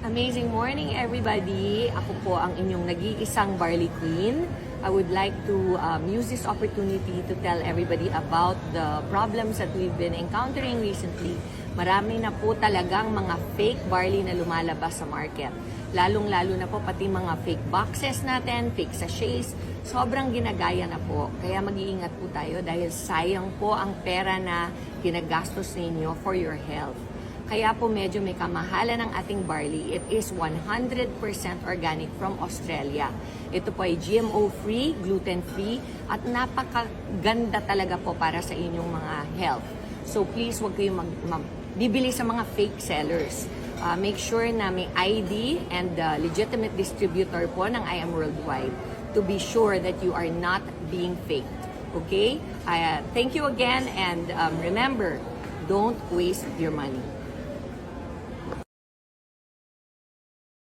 Amazing morning, everybody. Ako po ang inyong nag-iisang Barley Queen. I would like to use this opportunity to tell everybody about the problems that we've been encountering recently. Marami na po talagang mga fake barley na lumalabas sa market. Lalong-lalo na po pati mga fake boxes natin, fake sachets. Sobrang ginagaya na po. Kaya mag-iingat po tayo dahil sayang po ang pera na ginagastos ninyo for your health. Kaya po medyo may kamahalan ng ating barley. It is 100% organic from Australia. Ito po ay GMO-free, gluten-free, at napakaganda talaga po para sa inyong mga health. So please, huwag kayong bibili sa mga fake sellers. Make sure na may ID and legitimate distributor po ng I Am Worldwide to be sure that you are not being faked. Okay? Thank you again, and remember, don't waste your money.